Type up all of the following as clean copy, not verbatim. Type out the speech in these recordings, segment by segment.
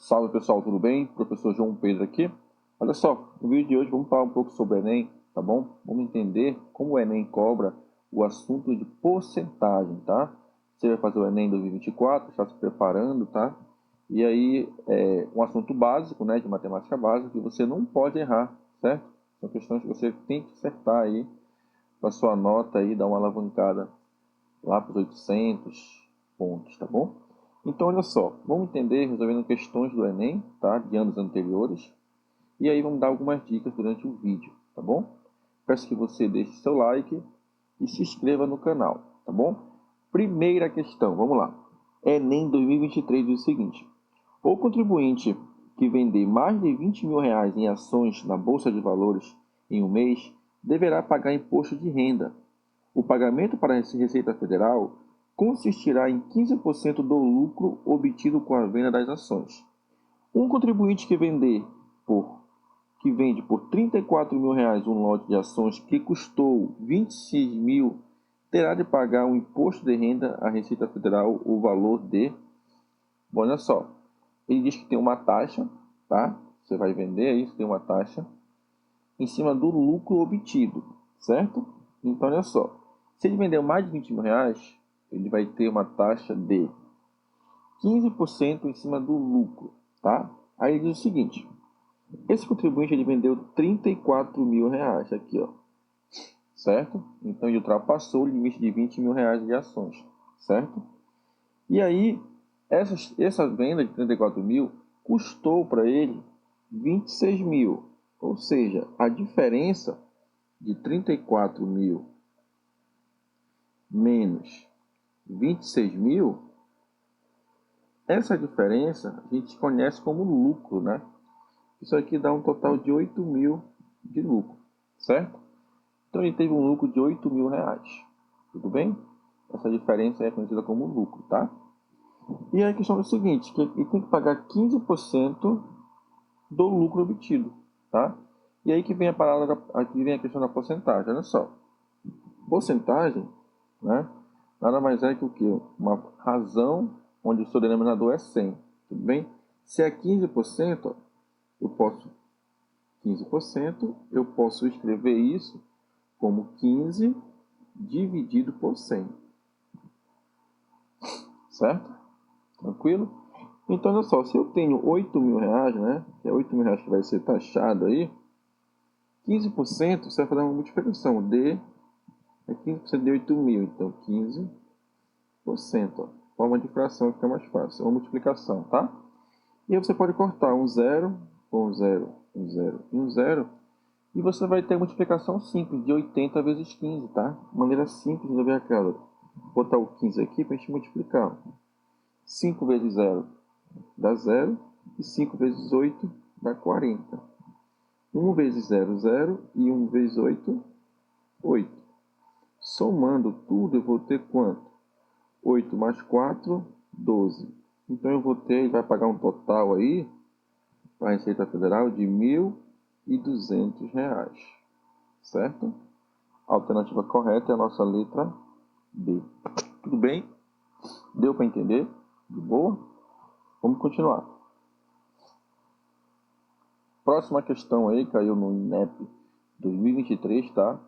Salve pessoal, tudo bem? Professor João Pedro aqui. Olha só, no vídeo de hoje vamos falar um pouco sobre o Enem, tá bom? Vamos entender como o Enem cobra o assunto de porcentagem, tá? Você vai fazer o Enem 2024, está se preparando, tá? E aí é um assunto básico, né, de matemática básica, que você não pode errar, certo? São questões que você tem que acertar aí para sua nota aí, dar uma alavancada lá para os 800 pontos, tá bom? Então, olha só, vamos entender resolvendo questões do Enem, tá? De anos anteriores. E aí vamos dar algumas dicas durante o vídeo, tá bom? Peço que você deixe seu like e se inscreva no canal, tá bom? Primeira questão, vamos lá. Enem 2023 diz o seguinte: o contribuinte que vender mais de R$ 20.000 em ações na Bolsa de Valores em um mês deverá pagar imposto de renda. O pagamento para a Receita Federal consistirá em 15% do lucro obtido com a venda das ações. Um contribuinte que vende por R$ 34.000 um lote de ações que custou R$ 26.000 terá de pagar um imposto de renda à Receita Federal o valor de... Bom, olha só, ele diz que tem uma taxa, tá? Você vai vender aí, tem uma taxa em cima do lucro obtido, certo? Então, olha só, se ele vender mais de R$ 20.000, ele vai ter uma taxa de 15% em cima do lucro, tá? Aí ele diz o seguinte: esse contribuinte ele vendeu R$ 34.000 aqui, ó, certo? Então ele ultrapassou o limite de R$ 20.000 de ações, certo? E aí essa venda de 34.000 custou para ele 26.000, ou seja, a diferença de 34.000 menos 26.000, essa diferença a gente conhece como lucro, né? Isso aqui dá um total de 8.000 de lucro, certo? Então ele teve um lucro de R$ 8.000, tudo bem? Essa diferença é conhecida como lucro, tá? E aí a questão é o seguinte, que ele tem que pagar 15% do lucro obtido, tá? E aí que vem a parada, aqui vem a questão da porcentagem, olha só. Porcentagem, né? Nada mais é que o quê? Uma razão onde o seu denominador é 100, tudo bem? Se é 15%, eu posso 15%, eu posso escrever isso como 15 dividido por 100, certo? Tranquilo? Então, olha só, se eu tenho R$ 8.000, né, que é R$ 8.000 que vai ser taxado aí, 15% você vai fazer uma multiplicação, D é 15% de 8.000, então 15%, ó. Forma de fração fica mais fácil, é uma multiplicação, tá? E aí você pode cortar um zero, com um zero, um zero e um zero, e você vai ter a multiplicação simples de 80 vezes 15, tá? Maneira simples de resolver aquela. Vou botar o 15 aqui para a gente multiplicar. 5 vezes 0 dá 0, e 5 vezes 8 dá 40. 1 vezes 0, 0, e 1 vezes 8, 8. Somando tudo, eu vou ter quanto? 8 mais 4, 12. Então eu vou ter, ele vai pagar um total aí, para a Receita Federal, de R$ 1.200, certo? A alternativa correta é a nossa letra B. Tudo bem? Deu para entender? De boa? Vamos continuar. Próxima questão aí, caiu no INEP 2023, tá?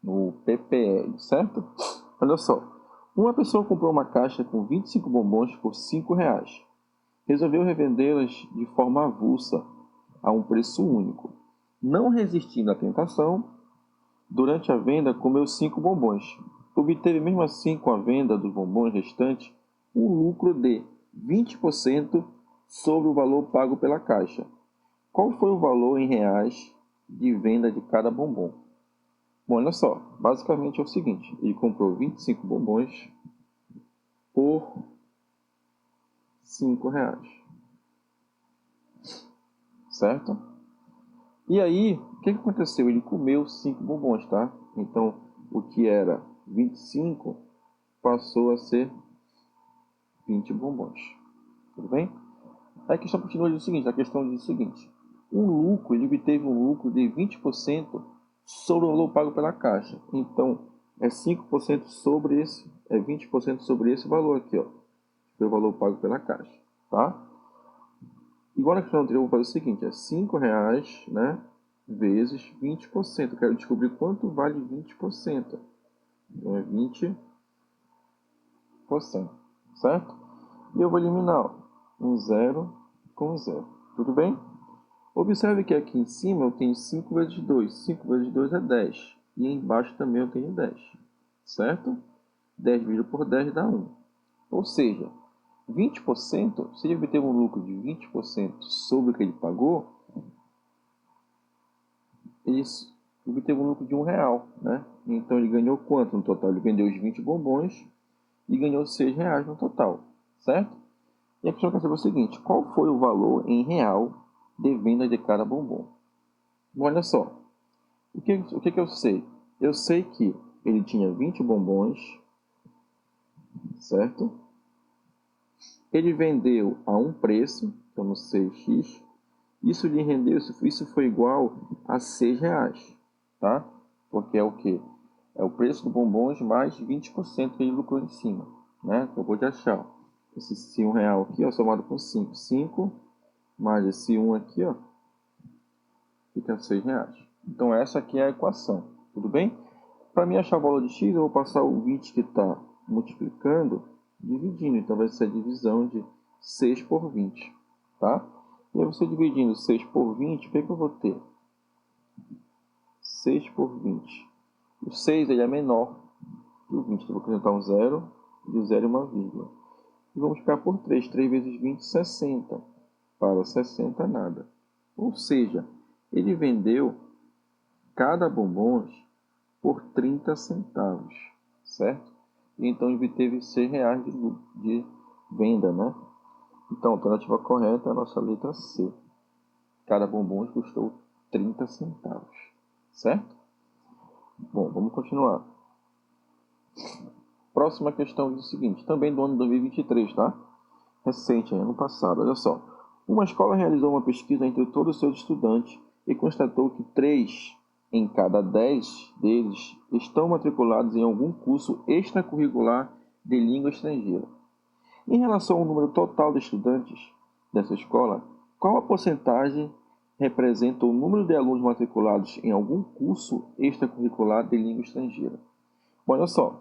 No PPL, certo? Olha só. Uma pessoa comprou uma caixa com 25 bombons por R$ 5. Resolveu revendê-las de forma avulsa, a um preço único. Não resistindo à tentação, durante a venda comeu 5 bombons. Obteve mesmo assim, com a venda dos bombons restantes, um lucro de 20% sobre o valor pago pela caixa. Qual foi o valor em reais de venda de cada bombom? Bom, olha só, basicamente é o seguinte, ele comprou 25 bombons por R$ 5, certo? E aí, o que aconteceu? Ele comeu 5 bombons, tá? Então, o que era 25 passou a ser 20 bombons, tudo bem? A questão continua dizendo o seguinte, a questão diz o seguinte: ele obteve um lucro de 20% sobre o valor pago pela caixa. Então, é 5% sobre esse, é 20% sobre esse valor aqui, ó. Foi o valor pago pela caixa, tá? Igual na questão anterior, eu vou fazer o seguinte, é R$ 5, né, vezes 20%. Eu quero descobrir quanto vale 20%. Então, é 20%, certo? E eu vou eliminar ó, um zero com um zero. Tudo bem? Observe que aqui em cima eu tenho 5 vezes 2. 5 vezes 2 é 10. E embaixo também eu tenho 10. Certo? 10 dividido por 10 dá 1. Ou seja, 20%, se ele obteve um lucro de 20% sobre o que ele pagou, ele obteve um lucro de R$ 1, né? Então ele ganhou quanto no total? Ele vendeu os 20 bombons e ganhou R$ 6 no total, certo? E a questão quer saber o seguinte, qual foi o valor em real de venda de cada bombom? Bom, olha só, o que eu sei? Eu sei que ele tinha 20 bombons, certo? Ele vendeu a um preço, que eu não sei, X. Isso lhe rendeu, isso foi igual a R$ 6, tá? Porque é o quê? É o preço do bombons mais 20% que ele lucrou em cima, né? Acabou de achar. Esse R$ 1 aqui, ó, somado com 5. 5 mais esse 1 aqui, ó, fica R$ 6. Então essa aqui é a equação, tudo bem? Para mim achar o valor de x, eu vou passar o 20 que está multiplicando, dividindo. Então vai ser a divisão de 6 por 20, tá? E aí você dividindo 6 por 20, o que eu vou ter? 6 por 20. O 6 ele é menor que o 20, então vou acrescentar um zero e o zero e uma vírgula. E vamos ficar por 3. 3 vezes 20, 60. Para 60, nada. Ou seja, ele vendeu cada bombom por 30 centavos, certo? E então ele teve R$ 6 de venda, né? Então a alternativa correta é a nossa letra C. Cada bombom custou 30 centavos, certo? Bom, vamos continuar. Próxima questão diz o seguinte, também do ano 2023, tá? Recente, ano passado, olha só. Uma escola realizou uma pesquisa entre todos os seus estudantes e constatou que 3 em cada 10 deles estão matriculados em algum curso extracurricular de língua estrangeira. Em relação ao número total de estudantes dessa escola, qual a porcentagem representa o número de alunos matriculados em algum curso extracurricular de língua estrangeira? Bom, olha só,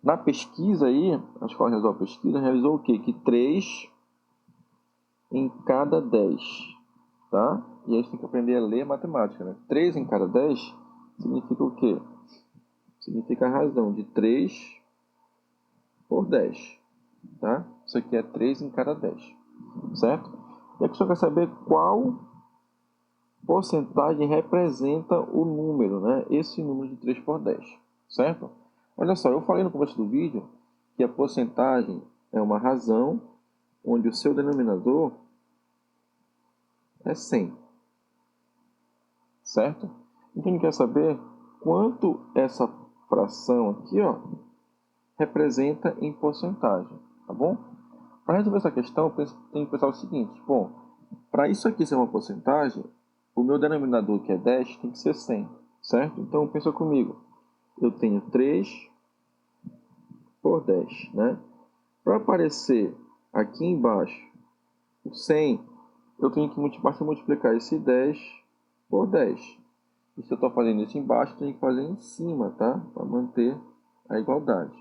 na pesquisa aí, a escola realizou a pesquisa, realizou o quê? Que 3 em cada 10, tá? E aí a gente tem que aprender a ler matemática, né? 3 em cada 10 significa o quê? Significa a razão de 3 por 10, tá? Isso aqui é 3 em cada 10, certo? E a questão quer saber qual porcentagem representa o número, né? Esse número de 3 por 10, certo? Olha só, eu falei no começo do vídeo que a porcentagem é uma razão onde o seu denominador é 100, certo? Então, a gente quer saber quanto essa fração aqui, ó, representa em porcentagem, tá bom? Para resolver essa questão, tem que pensar o seguinte, bom, para isso aqui ser uma porcentagem, o meu denominador, que é 10, tem que ser 100, certo? Então, pensa comigo, eu tenho 3 por 10, né? Para aparecer aqui embaixo o 100, eu tenho que multiplicar esse 10 por 10. E se eu estou fazendo isso embaixo, eu tenho que fazer em cima, tá? Para manter a igualdade.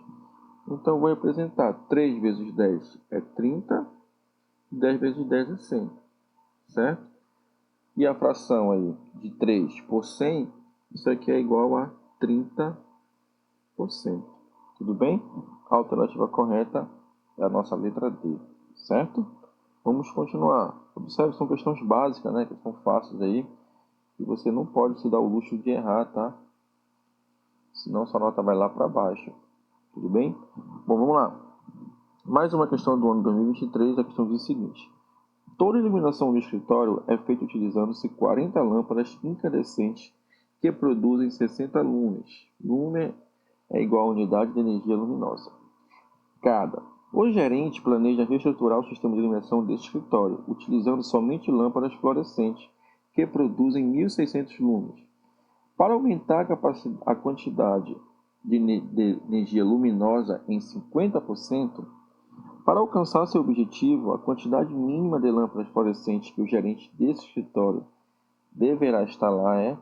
Então, eu vou representar 3 vezes 10 é 30, 10 vezes 10 é 100, certo? E a fração aí de 3 por 100, isso aqui é igual a 30%. Tudo bem? A alternativa correta é a nossa letra D, certo? Vamos continuar. Observe, são questões básicas, né? Que são fáceis aí. E você não pode se dar o luxo de errar, tá? Senão sua nota vai lá para baixo. Tudo bem? Bom, vamos lá. Mais uma questão do ano 2023, a questão diz o seguinte. Toda iluminação do escritório é feita utilizando-se 40 lâmpadas incandescentes que produzem 60 lúmenes. Lumen é igual a unidade de energia luminosa. Cada. O gerente planeja reestruturar o sistema de iluminação desse escritório, utilizando somente lâmpadas fluorescentes que produzem 1.600 lúmenes. Para aumentar a quantidade de energia luminosa em 50%, Para alcançar seu objetivo, a quantidade mínima de lâmpadas fluorescentes que o gerente desse escritório deverá instalar é...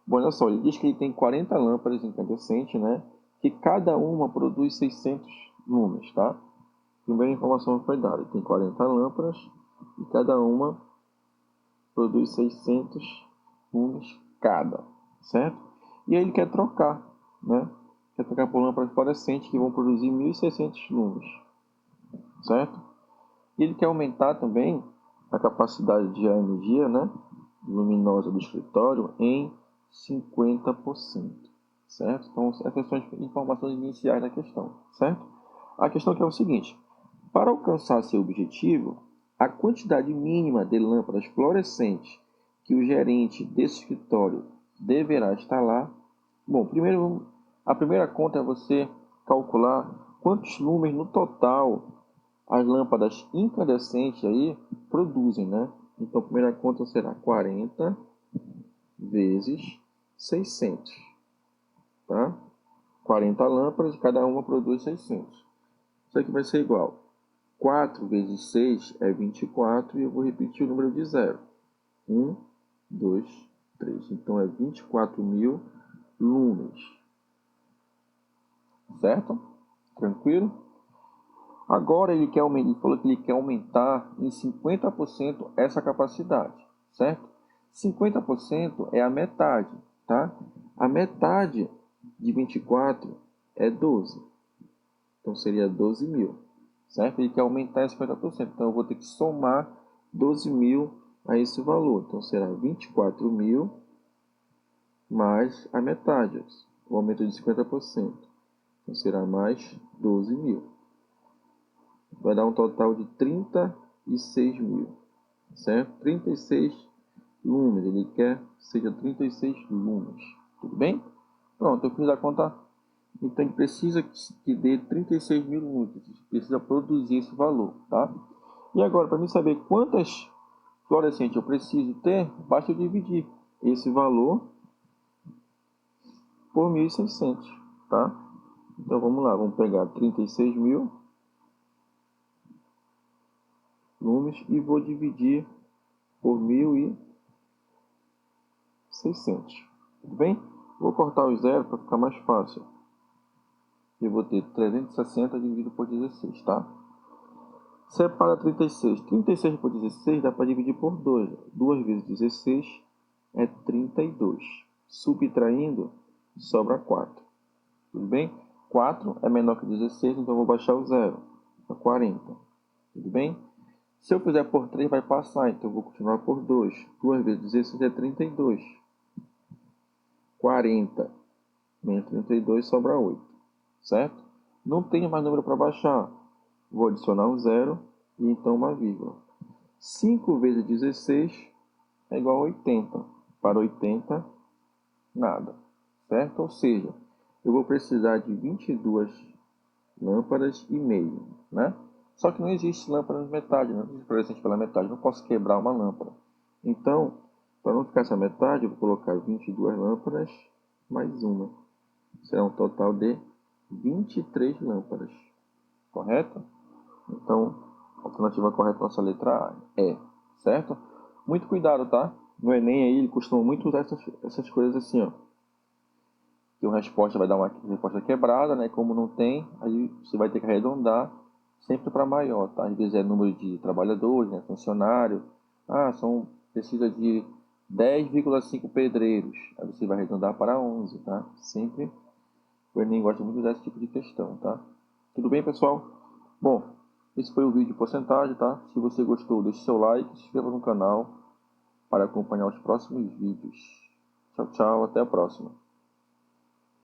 Bom, olha só, ele diz que ele tem 40 lâmpadas incandescentes, né? Que cada uma produz 600 lumens, tá? Primeira informação que foi dada, ele tem 40 lâmpadas e cada uma produz 600 lumens cada, certo? E aí ele quer trocar, né? Quer trocar por lâmpadas fluorescentes que vão produzir 1.600 lumens, certo? E ele quer aumentar também a capacidade de energia, né, luminosa do escritório em 50%, certo? Então, essas são as informações iniciais da questão, certo? A questão aqui é o seguinte: para alcançar seu objetivo, a quantidade mínima de lâmpadas fluorescentes que o gerente desse escritório deverá instalar. Bom, primeiro, a primeira conta é você calcular quantos lumens no total as lâmpadas incandescentes aí produzem, né? Então, a primeira conta será 40 vezes 600, tá? 40 lâmpadas e cada uma produz 600. Isso aqui vai ser igual. 4 vezes 6 é 24 e eu vou repetir o número de zero. 1, 2, 3. Então, é 24.000 lumens. Certo? Tranquilo? Agora ele falou que ele quer aumentar em 50% essa capacidade, certo? 50% é a metade, tá? A metade de 24 é 12. Então seria 12.000, certo? Ele quer aumentar em 50%, então eu vou ter que somar 12.000 a esse valor. Então será 24.000 mais a metade, o aumento de 50%. Então será mais 12.000. Vai dar um total de 36.000, certo? 36 lumens, ele quer que seja 36 lumens, tudo bem? Pronto, eu fiz a conta, então ele precisa que dê 36.000 lumens, precisa produzir esse valor, tá? E agora, para mim saber quantas fluorescentes eu preciso ter, basta eu dividir esse valor por 1.600, tá? Então vamos lá, vamos pegar 36.000 lumens e vou dividir por 1.600, tudo bem? Vou cortar o zero para ficar mais fácil. Eu vou ter 360 dividido por 16, tá? Separa 36. 36 por 16 dá para dividir por 2. 2 vezes 16 é 32. Subtraindo, sobra 4. Tudo bem? 4 é menor que 16, então eu vou baixar o zero para 40. Tudo bem? Se eu fizer por 3, vai passar, então eu vou continuar por 2. 2 vezes 16 é 32. 40 menos 32 sobra 8, certo? Não tenho mais número para baixar. Vou adicionar um zero e então uma vírgula. 5 vezes 16 é igual a 80. Para 80, nada, certo? Ou seja, eu vou precisar de 22 lâmpadas e meio, né? Só que não existe lâmpada de metade, não existe fluorescente pela metade, não posso quebrar uma lâmpada. Então, para não ficar essa metade, eu vou colocar 22 lâmpadas mais uma. Será um total de 23 lâmpadas, correto? Então, a alternativa correta nossa letra A é, certo? Muito cuidado, tá? No Enem aí, ele costuma muito usar essas coisas assim, ó. Que a resposta vai dar uma resposta quebrada, né? Como não tem, aí você vai ter que arredondar sempre para maior, tá? Às vezes é número de trabalhadores, né? Funcionário. Precisa de 10,5 pedreiros. Aí você vai arredondar para 11, tá? Sempre o Enem gosta muito desse tipo de questão, tá? Tudo bem, pessoal? Bom, esse foi o vídeo de porcentagem, tá? Se você gostou, deixe seu like, se inscreva no canal para acompanhar os próximos vídeos. Tchau, tchau, até a próxima.